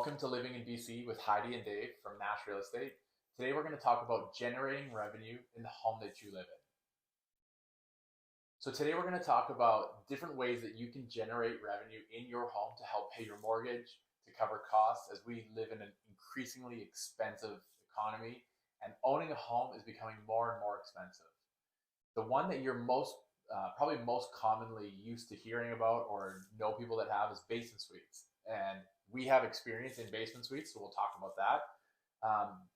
Welcome to Living in BC with Heidi and Dave from Nash Real Estate. Today we're going to talk about generating revenue in the home that you live in. So today we're going to talk about different ways that you can generate revenue in your home to help pay your mortgage, to cover costs as we live in an increasingly expensive economy and owning a home is becoming more and more expensive. The one that you're probably most commonly used to hearing about or know people that have is basement suites. And we have experience in basement suites, so we'll talk about that.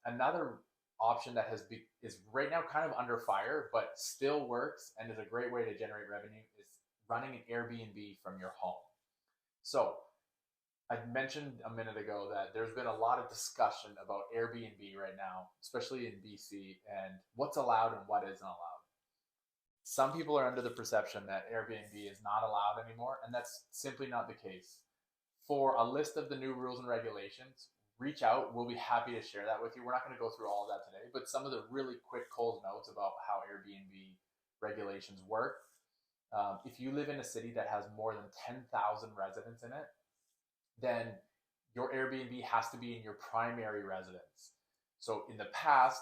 Another option that is right now kind of under fire, but still works and is a great way to generate revenue is running an Airbnb from your home. So I mentioned a minute ago that there's been a lot of discussion about Airbnb right now, especially in BC, and what's allowed and what isn't allowed. Some people are under the perception that Airbnb is not allowed anymore, and that's simply not the case. For a list of the new rules and regulations, reach out. We'll be happy to share that with you. We're not going to go through all of that today, but some of the really quick Coles notes about how Airbnb regulations work. If you live in a city that has more than 10,000 residents in it, then your Airbnb has to be in your primary residence. So in the past,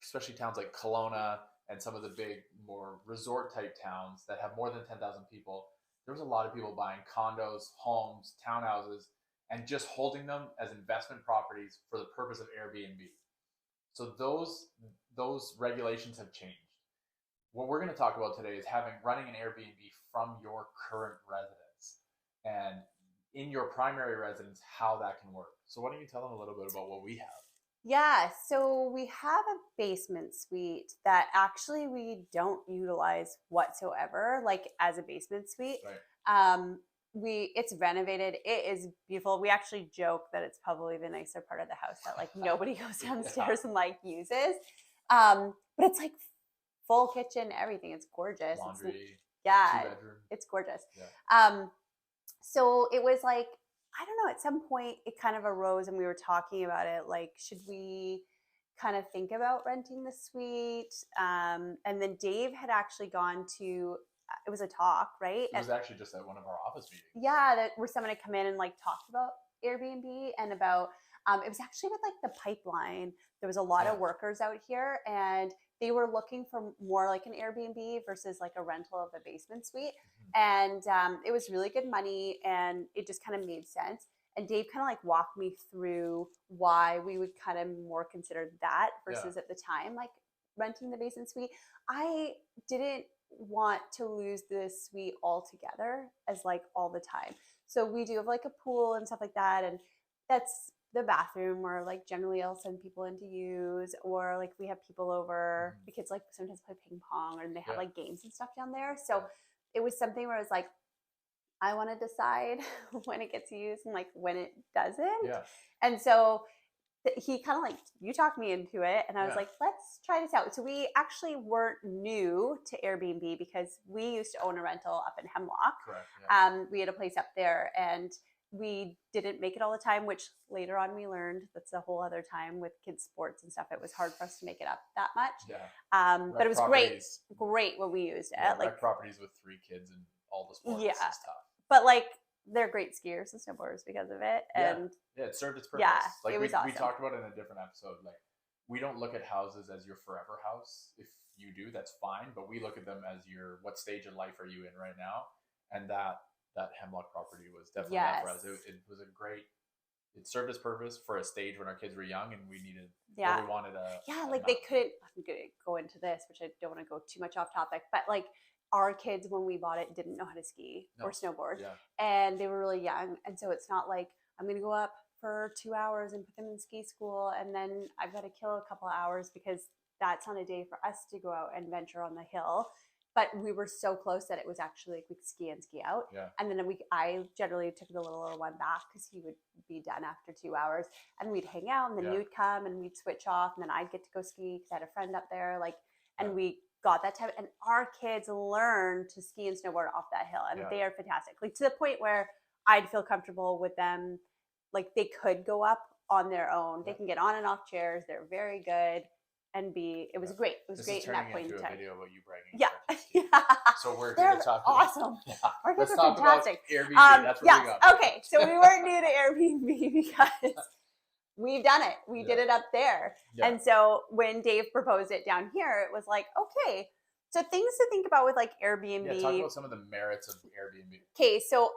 especially towns like Kelowna and some of the big, more resort type towns that have more than 10,000 people, there was a lot of people buying condos, homes, townhouses, and just holding them as investment properties for the purpose of Airbnb. So those regulations have changed. What we're going to talk about today is running an Airbnb from your current residence and in your primary residence, how that can work. So why don't you tell them a little bit about what we have? Yeah, so we have a basement suite that actually we don't utilize whatsoever, like as a basement suite. Right. It's renovated. It is beautiful. We actually joke that it's probably the nicer part of the house that like nobody goes downstairs and like uses. But it's like full kitchen, everything. It's gorgeous. Laundry. Yeah, 2-bedroom. it's gorgeous. Yeah. So it was like, I don't know, at some point it kind of arose and we were talking about it, like, should we kind of think about renting the suite? And then Dave had actually gone to, it was a talk, right? It was actually just at one of our office meetings. Yeah, where someone had come in and like talked about Airbnb and about, it was actually with like the pipeline. There was a lot of workers out here and they were looking for more like an Airbnb versus like a rental of a basement suite. And it was really good money and it just kind of made sense. And Dave kind of like walked me through why we would kind of more consider that versus at the time, like renting the basement suite. I didn't want to lose this suite altogether as like all the time. So we do have like a pool and stuff like that. And that's the bathroom where like generally I'll send people in to use, or like we have people over, the kids like sometimes play ping pong or they have like games and stuff down there. So it was something where I was like, I want to decide when it gets used and like when it doesn't. Yeah. And so he kind of like, you talked me into it and I was like, let's try this out. So we actually weren't new to Airbnb because we used to own a rental up in Hemlock. Correct. Yeah. We had a place up there and we didn't make it all the time, which later on we learned that's a whole other time with kids sports and stuff. It was hard for us to make it up that much. Yeah. But it was great when we used it. Yeah, like properties with 3 kids and all the sports is tough. But like they're great skiers and snowboarders because of it. And it served its purpose. Yeah, like it was awesome. We talked about it in a different episode. Like we don't look at houses as your forever house. If you do, that's fine. But we look at them as what stage of life are you in right now? And that Hemlock properity was definitely that for us. It was it served its purpose for a stage when our kids were young and we wanted they couldn't, I'm gonna go into this, which I don't want to go too much off topic, but like our kids when we bought it didn't know how to ski or snowboard and they were really young, and so it's not like I'm gonna go up for 2 hours and put them in ski school and then I've got to kill a couple of hours because that's not a day for us to go out and venture on the hill. But we were so close that it was actually like we could ski in, ski out. Yeah. And then I generally took the little one back because he would be done after 2 hours. And we'd hang out and then you'd come and we'd switch off. And then I'd get to go ski because I had a friend up there. And we got that time. And our kids learned to ski and snowboard off that hill. And they are fantastic. Like to the point where I'd feel comfortable with them. Like they could go up on their own. They can get on and off chairs. They're very good. and B, it was great. It was This great is in that turning point in into a time. video about you bragging. Yeah. Yeah. So we're going They're to talk awesome. Yeah. Our kids Let's are talk fantastic. about Airbnb. That's where we Yes. got. Okay. So we weren't new to Airbnb because we've done it. We did it up there. Yeah. And so when Dave proposed it down here, it was like, okay. So things to think about with like Airbnb. Yeah, talk about some of the merits of Airbnb. Okay, so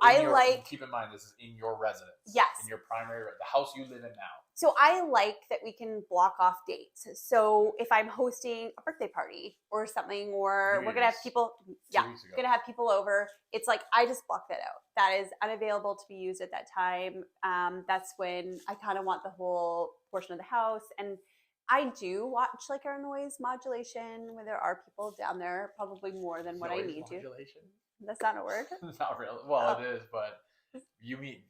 keep in mind this is in your residence. Yes. In your primary, the house you live in now. So I like that we can block off dates. So if I'm hosting a birthday party or something, or we're gonna have people, gonna have people over, it's like I just block that out. That is unavailable to be used at that time. That's when I kind of want the whole portion of the house. And I do watch like our noise modulation when there are people down there, probably more than what I need modulation? to. That's not a word. Not really. Well, it is, but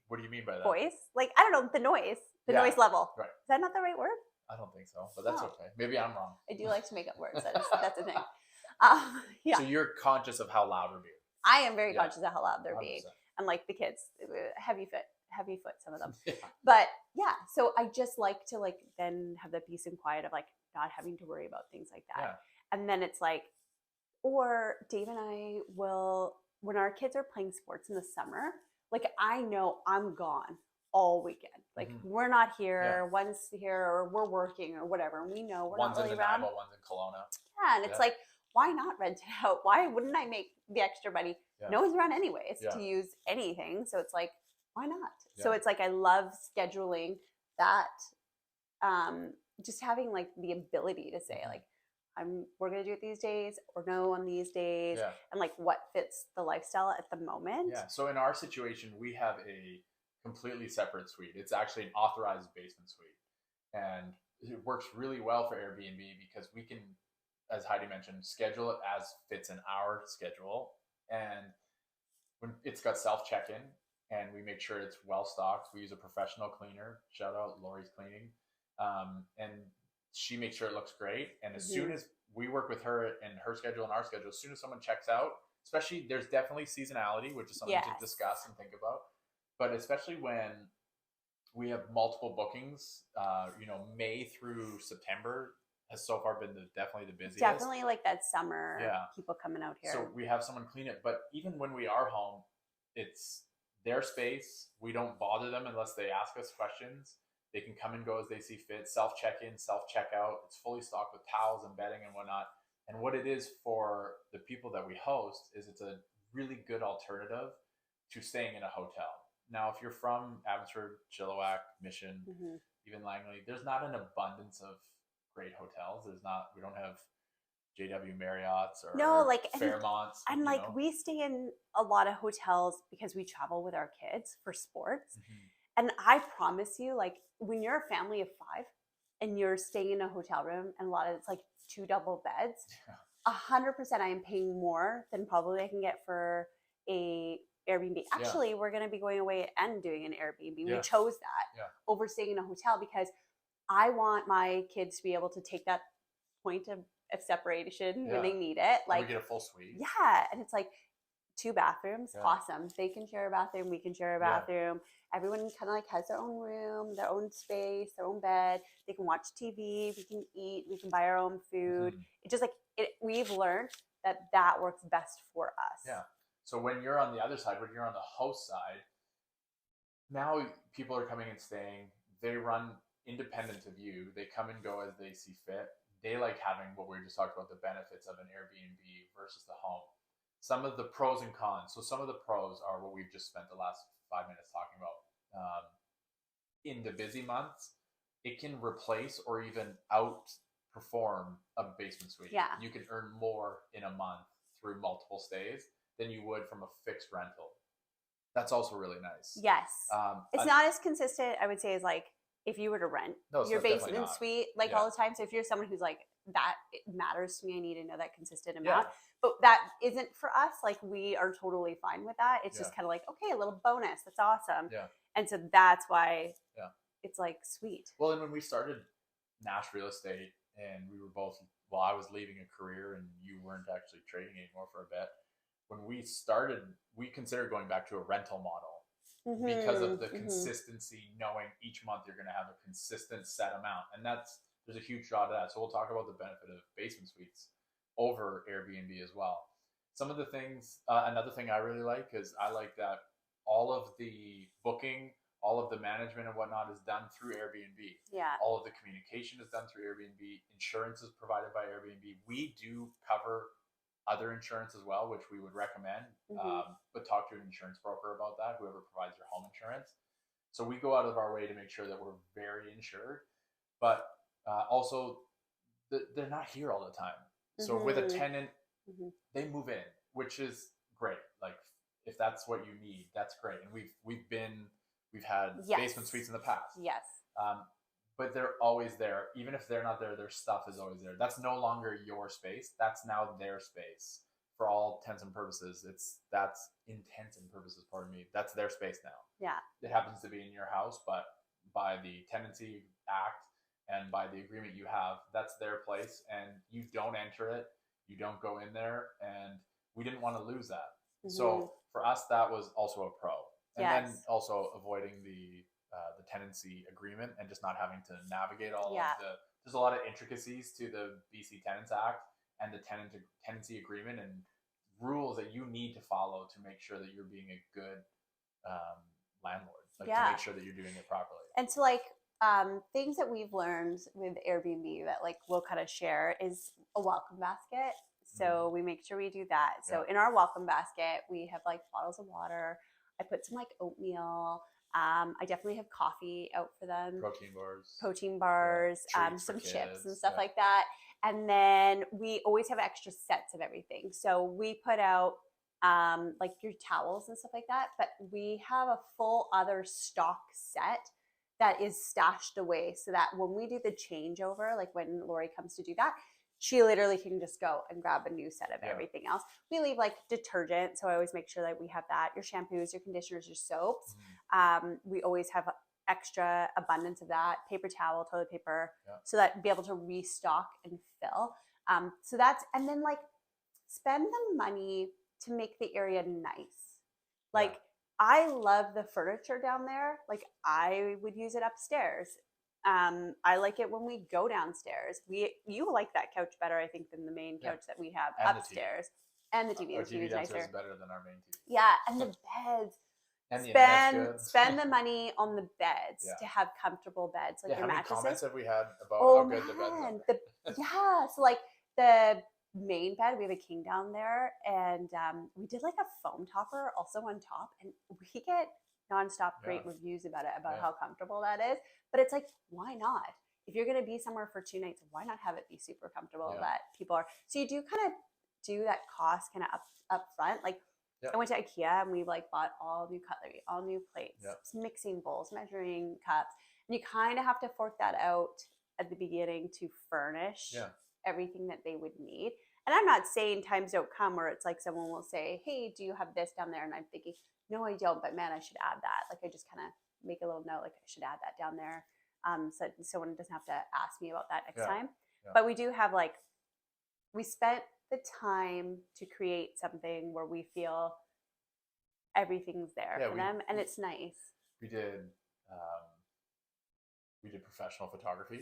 what do you mean by that? Voice? Like, I don't know, the noise noise level. Right. Is that not the right word? I don't think so, but that's okay. Maybe I'm wrong. I do like to make up words. That's the thing. So you're conscious of how loud we're being. I am very conscious of how loud they're 100%. being. And like the kids, heavy foot, some of them. Yeah. But yeah, so I just like to like then have the peace and quiet of like not having to worry about things like that. Yeah. And then it's like, or Dave and I will, when our kids are playing sports in the summer, like I know I'm gone all weekend. Like we're not here, one's here, or we're working or whatever. And we know we're one's not really in the around. one's in Kelowna. Yeah, and it's like, why not rent it out? Why wouldn't I make the extra money? Yeah. No one's around anyways to use anything. So it's like, why not? Yeah. So it's like I love scheduling that. Just having like the ability to say like, we're gonna do it these days or no on these days, and like what fits the lifestyle at the moment. Yeah. So in our situation, we have a completely separate suite. It's actually an authorized basement suite, and it works really well for Airbnb because we can, as Heidi mentioned, schedule it as fits in our schedule, and when it's got self check-in, and we make sure it's well stocked. We use a professional cleaner. Shout out Lori's Cleaning, and she makes sure it looks great. And as soon as we work with her and her schedule and our schedule, as soon as someone checks out, especially there's definitely seasonality, which is something to discuss and think about. But especially when we have multiple bookings, May through September has so far been definitely the busiest. Definitely like that summer, people coming out here. So we have someone clean it. But even when we are home, it's their space. We don't bother them unless they ask us questions. They can come and go as they see fit, self-check-in, self-check-out. It's fully stocked with towels and bedding and whatnot. And what it is for the people that we host is it's a really good alternative to staying in a hotel. Now, if you're from Abbotsford, Chilliwack, Mission, even Langley, there's not an abundance of great hotels. We don't have JW Marriott's or Fairmonts. And like we stay in a lot of hotels because we travel with our kids for sports. And I promise you, like when you're a family of 5 and you're staying in a hotel room and it's like 2 double beds, 100% I am paying more than probably I can get for a Airbnb. Actually, we're going to be going away and doing an Airbnb. We chose that over staying in a hotel because I want my kids to be able to take that point of separation when they need it. Like we get a full suite. Yeah. And it's like 2 bathrooms. Awesome. They can share a bathroom. We can share a bathroom. Everyone kind of like has their own room, their own space, their own bed. They can watch TV. We can eat. We can buy our own food. It just we've learned that works best for us. Yeah. So when you're on the other side, when you're on the host side, now people are coming and staying. They run independent of you. They come and go as they see fit. They like having what we just talked about, the benefits of an Airbnb versus the home. Some of the pros and cons. So some of the pros are what we've just spent the last 5 minutes talking about. In the busy months, it can replace or even outperform a basement suite. Yeah. You can earn more in a month through multiple stays than you would from a fixed rental. That's also really nice. Yes. It's not as consistent, I would say, as like if you were to rent your basement suite all the time. So if you're someone who's like, that it matters to me, I need to know that consistent amount. But that isn't for us. Like we are totally fine with that. It's just kind of like, okay, a little bonus. That's awesome. Yeah. And so that's why it's like sweet. Well, and when we started Nash Real Estate and we were both, I was leaving a career and you weren't actually trading anymore for a bit. When we started, we considered going back to a rental model because of the consistency, knowing each month you're going to have a consistent set amount. And that's there's a huge draw to that. So we'll talk about the benefit of basement suites over Airbnb as well. Some of the things, another thing I really like is I like that all of the booking, all of the management and whatnot is done through Airbnb. Yeah. All of the communication is done through Airbnb. Insurance is provided by Airbnb. We do cover other insurance as well, which we would recommend, but talk to an insurance broker about that, whoever provides your home insurance. So we go out of our way to make sure that we're very insured, but also they're not here all the time. So with a tenant, they move in, which is great. Like if that's what you need, that's great. And we've had basement suites in the past. Yes. But they're always there. Even if they're not there, their stuff is always there. That's no longer your space. That's now their space for all intents and purposes. That's intents and purposes, pardon me. That's their space now. Yeah. It happens to be in your house, but by the tenancy act and by the agreement you have, that's their place, and you don't enter it. You don't go in there, and we didn't want to lose that. So for us, that was also a pro. And then also avoiding the tenancy agreement and just not having to navigate all of there's a lot of intricacies to the BC Tenants Act and the tenancy agreement and rules that you need to follow to make sure that you're being a good landlord, like to make sure that you're doing it properly. And so like things that we've learned with Airbnb that like we'll kind of share is a welcome basket. So we make sure we do that. So in our welcome basket, we have like bottles of water. I put some like oatmeal. I definitely have coffee out for them. Protein bars, some chips and stuff like that. And then we always have extra sets of everything. So we put out like your towels and stuff like that, but we have a full other stock set that is stashed away so that when we do the changeover, like when Lori comes to do that, she literally can just go and grab a new set of everything else. We leave like detergent, so I always make sure that we have that. Your shampoos, your conditioners, your soaps. We always have extra abundance of that. Paper towel, toilet paper, so that be able to restock and fill. So that's, and then like spend the money to make the area nice. Like I love the furniture down there. Like I would use it upstairs. I like it when we go downstairs. You like that couch better, I think, than the main couch that we have and upstairs. And the TV. Our The TV is nicer. Is better than our main TV. Yeah, and the beds. And spend the money on the beds to have comfortable beds, like your mattresses. How many comments have we had about how good the beds are? So like the main bed, we have a king down there, and we did like a foam topper also on top, and we get nonstop great reviews about it, about how comfortable that is. But it's like, why not? If you're going to be somewhere for 2 nights, why not have it be super comfortable that people are? So you do kind of do that cost kind of up front. Like I went to IKEA and we like bought all new cutlery, all new plates, mixing bowls, measuring cups. And you kind of have to fork that out at the beginning to furnish everything that they would need. And I'm not saying times don't come where it's like someone will say, hey, do you have this down there? And I'm thinking, no, I don't, but man, I should add that. Like I just kind of make a little note, like I should add that down there. So someone doesn't have to ask me about that next time. But we do have like, we spent the time to create something where we feel everything's there for them, and it's nice. We did professional photography.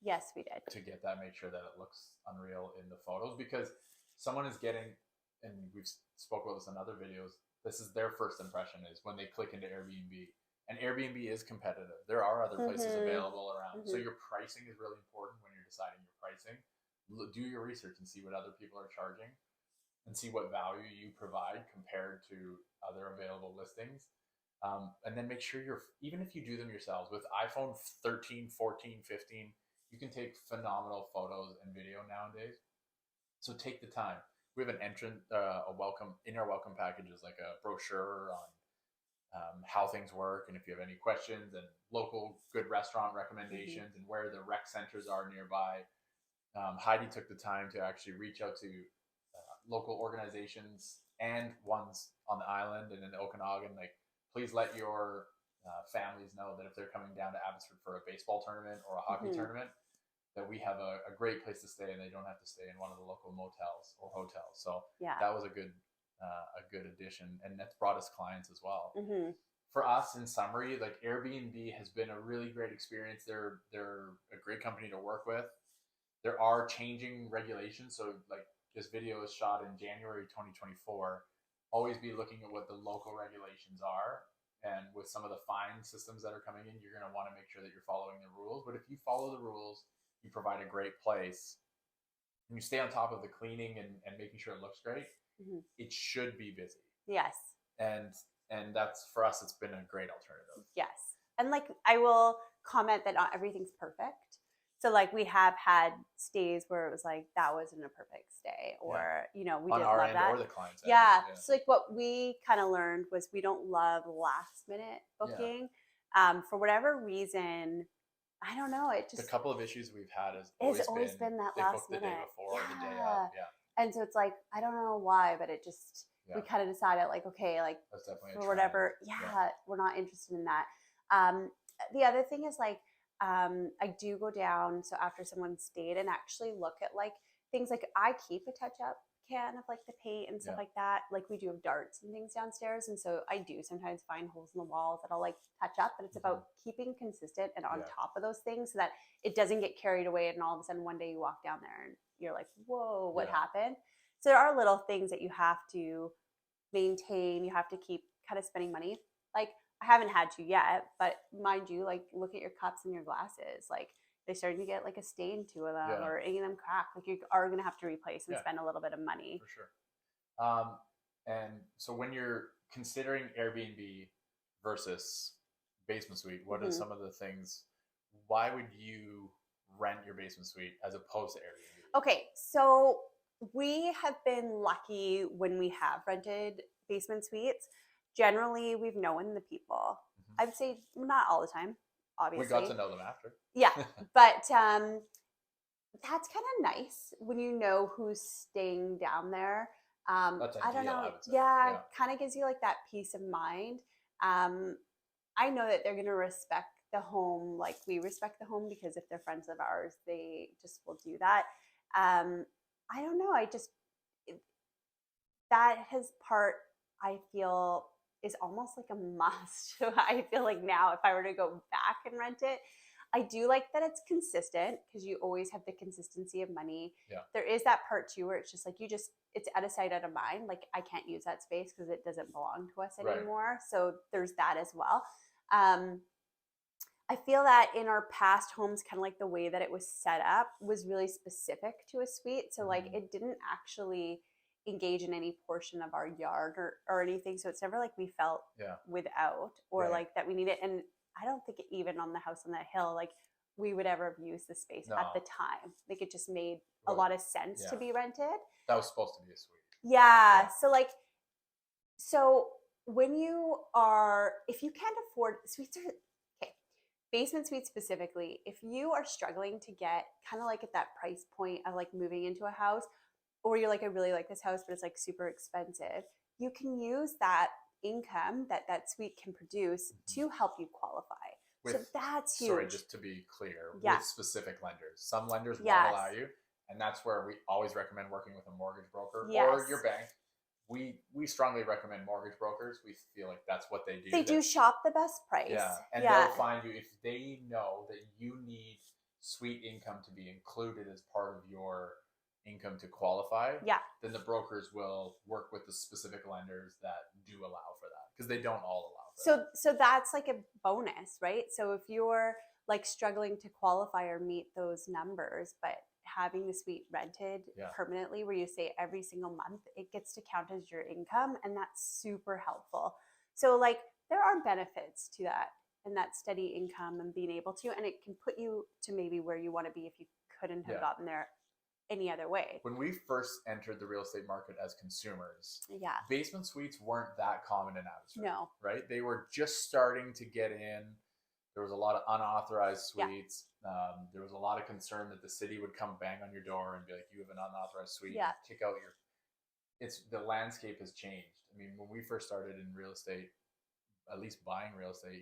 Yes, we did. To get that, make sure that it looks unreal in the photos, because someone is getting, and we've spoke about this in other videos, this is their first impression is when they click into Airbnb. And Airbnb is competitive. There are other places available around. So your pricing is really important when you're deciding your pricing. Do your research and see what other people are charging and see what value you provide compared to other available listings. And then make sure even if you do them yourselves with iPhone 13, 14, 15, you can take phenomenal photos and video nowadays. So take the time. We have an in our welcome packages, like a brochure on how things work, and if you have any questions, and local good restaurant recommendations, and where the rec centers are nearby. Heidi took the time to actually reach out to local organizations and ones on the island and in Okanagan. Like, please let your families know that if they're coming down to Abbotsford for a baseball tournament or a hockey tournament, that we have a great place to stay, and they don't have to stay in one of the local motels or hotels. So that was a good addition, and that's brought us clients as well. for us, in summary, like Airbnb has been a really great experience. They're a great company to work with. There are changing regulations, so like this video is shot in January 2024. Always be looking at what the local regulations are, and with some of the fine systems that are coming in, you're going to want to make sure that you're following the rules. But if you follow the rules, you provide a great place, and you stay on top of the cleaning and making sure it looks great, it should be busy. Yes. And that's, for us, it's been a great alternative. Yes. And like, I will comment that not everything's perfect. So like, we have had stays where it was like, that wasn't a perfect stay, or, you know, we on didn't our love end that. or the client's end. Yeah. So like, what we kind of learned was we don't love last minute booking. For whatever reason, I don't know. It just, the couple of issues we've had has always been that they last booked the minute. day before or the day of. Yeah. And so it's like, I don't know why, but it just, we kind of decided like, okay, like, that's definitely for whatever, we're not interested in that. The other thing is like, I do go down, so after someone stayed, and actually look at like things like, I keep a touch up can of like the paint and stuff like that. Like, we do have darts and things downstairs, and so I do sometimes find holes in the walls that I'll like touch up, but it's about keeping consistent and on top of those things so that it doesn't get carried away, and all of a sudden one day you walk down there and you're like, whoa, what happened? So there are little things that you have to maintain. You have to keep kind of spending money. Like, I haven't had to yet, but mind you, like, look at your cups and your glasses. Like, they're starting to get like a stain to them, or any of them crack. Like, you are going to have to replace and spend a little bit of money. For sure. And so when you're considering Airbnb versus basement suite, what are some of the things, why would you rent your basement suite as opposed to Airbnb? Okay, so we have been lucky when we have rented basement suites. Generally, we've known the people. I would say not all the time, obviously. We got to know them after. Yeah, but that's kind of nice when you know who's staying down there. That's ideal, I don't know. I would say. Yeah, kind of gives you like that peace of mind. I know that they're going to respect the home like we respect the home, because if they're friends of ours, they just will do that. I don't know. That his part, I feel, is almost like a must. I feel like now, if I were to go back and rent it, I do like that it's consistent, because you always have the consistency of money. There is that part too where it's just like, it's out of sight, out of mind. Like, I can't use that space because it doesn't belong to us anymore. So there's that as well. I feel that in our past homes, kind of like the way that it was set up was really specific to a suite. So like, it didn't actually engage in any portion of our yard or anything. So it's never like we felt without, or like that we need it. And I don't think even on the house on that hill, like, we would ever have used the space at the time. Like, it just made a lot of sense to be rented. That was supposed to be a suite. Yeah. So like, when you are, if you can't afford suites, basement suites specifically, if you are struggling to get kind of like at that price point of like moving into a house, or you're like, I really like this house, but it's like super expensive, you can use that income that suite can produce to help you qualify. So that's huge. Sorry, just to be clear, with specific lenders. Some lenders won't allow you, and that's where we always recommend working with a mortgage broker or your bank. We strongly recommend mortgage brokers. We feel like that's what they do. They do shop the best price. Yeah, and they'll find you, if they know that you need suite income to be included as part of your income to qualify, then the brokers will work with the specific lenders that do allow for that, because they don't all allow for that. So that's like a bonus, right? So if you're like struggling to qualify or meet those numbers, but having the suite rented permanently, where you say every single month it gets to count as your income, and that's super helpful. So like, there are benefits to that, and that steady income and being able to, and it can put you to maybe where you want to be if you couldn't have gotten there any other way. When we first entered the real estate market as consumers, basement suites weren't that common in Abbotsford. No. Right? They were just starting to get in. There was a lot of unauthorized suites. There was a lot of concern that the city would come bang on your door and be like, you have an unauthorized suite, and kick out your... The landscape has changed. I mean, when we first started in real estate, at least buying real estate,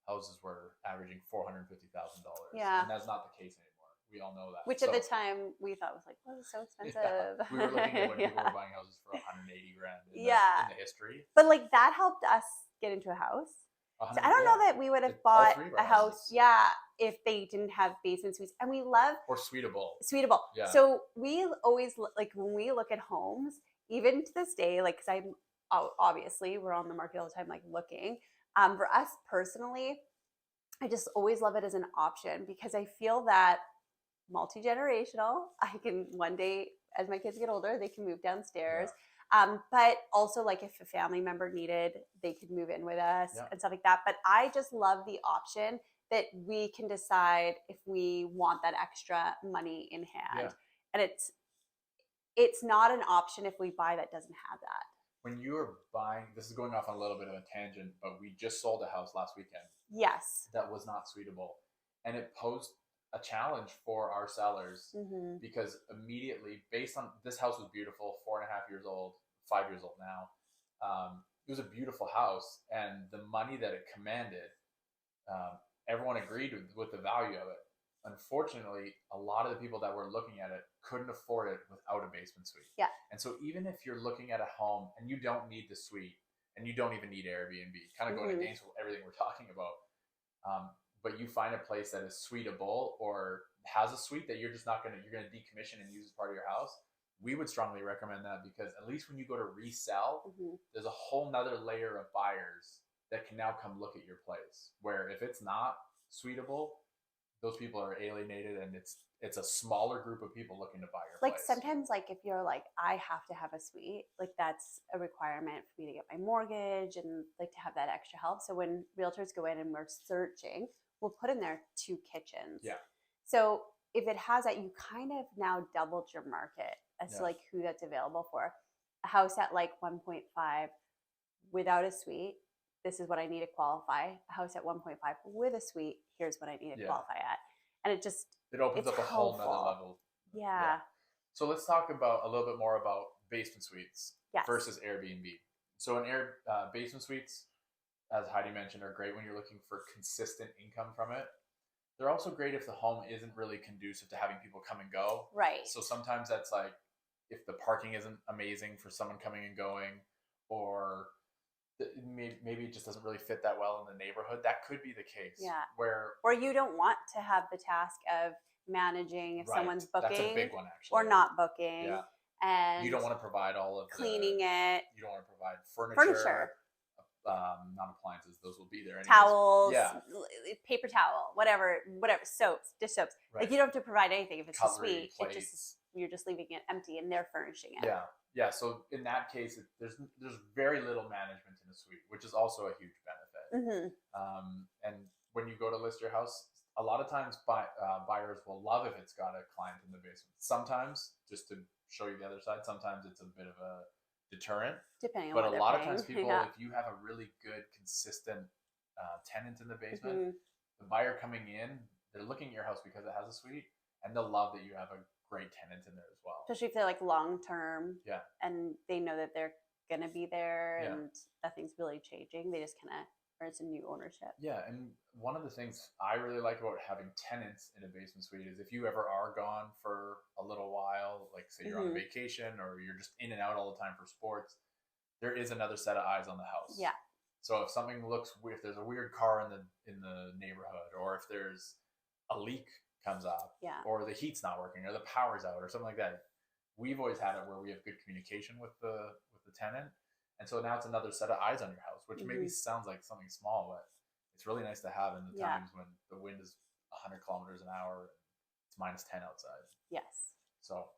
houses were averaging $450,000. And that's not the case anymore. We all know that. Which at the time we thought was like, oh, it's so expensive. We were looking at when people were buying houses for $180,000 in the history. But like, that helped us get into a house. So I don't know that we would have bought a house, if they didn't have basement suites. And we love or suitable. Yeah. So we always like when we look at homes, even to this day, like because I'm obviously we're on the market all the time, like looking. For us personally, I just always love it as an option because I feel that multi-generational. I can one day, as my kids get older, they can move downstairs. But also like if a family member needed, they could move in with us and stuff like that. But I just love the option that we can decide if we want that extra money in hand. And it's not an option if we buy that doesn't have that. When you are buying, this is going off on a little bit of a tangent, but we just sold a house last weekend. Yes. That was not suitable. And it posed a challenge for our sellers because immediately, based on this house was beautiful, 4.5 years old, 5 years old now. It was a beautiful house, and the money that it commanded, everyone agreed with the value of it. Unfortunately, a lot of the people that were looking at it couldn't afford it without a basement suite. Yeah. And so even if you're looking at a home and you don't need the suite and you don't even need Airbnb, kind of going against everything we're talking about, but you find a place that is suitable or has a suite that you're going to decommission and use as part of your house, we would strongly recommend that because at least when you go to resell, there's a whole nother layer of buyers that can now come look at your place. Where if it's not suitable, those people are alienated and it's a smaller group of people looking to buy your place. Like sometimes like if you're like, I have to have a suite, like that's a requirement for me to get my mortgage and like to have that extra help. So when realtors go in and we're searching, we'll put in there 2 kitchens. Yeah. So if it has that, you kind of now doubled your market as to like who that's available for. A house at like 1.5 without a suite, this is what I need to qualify. A house at 1.5 with a suite, here's what I need to qualify at. And it opens up a whole nother level. Yeah. So let's talk about a little bit more about basement suites versus Airbnb. So basement suites, as Heidi mentioned, are great when you're looking for consistent income from it. They're also great if the home isn't really conducive to having people come and go. Right. So sometimes that's like if the parking isn't amazing for someone coming and going, or maybe it just doesn't really fit that well in the neighborhood. That could be the case. Yeah. Or you don't want to have the task of managing if someone's booking. That's a big one, actually. Or not booking. Yeah. And you don't want to provide all of cleaning it. You don't want to provide furniture. Not appliances; those will be there. Anyways. Towels, paper towel, whatever, soaps, dish soaps. Right. Like you don't have to provide anything if it's Cutlery, a suite. You're just leaving it empty and they're furnishing it. Yeah. So in that case, there's very little management in a suite, which is also a huge benefit. And when you go to list your house, a lot of times buyers will love if it's got a client in the basement. Sometimes, just to show you the other side, sometimes it's a bit of a deterrent. Depending on but what a lot paying. Of times people, if you have a really good, consistent tenant in the basement, the buyer coming in, they're looking at your house because it has a suite, and they'll love that you have a great tenant in there as well. Especially if they're like long term, and they know that they're gonna be there, and nothing's really changing. They just kind of, or it's a new ownership. Yeah, and one of the things I really like about having tenants in a basement suite is if you ever are gone for a little while, like say you're on vacation or you're just in and out all the time for sports, there is another set of eyes on the house. Yeah. So if something looks weird, if there's a weird car in the neighborhood, or if there's a leak comes up, or the heat's not working, or the power's out, or something like that, we've always had it where we have good communication with the tenant, and so now it's another set of eyes on your house, which maybe sounds like something small, but it's really nice to have in the times when the wind is 100 kilometers an hour and it's -10 outside. Yes. So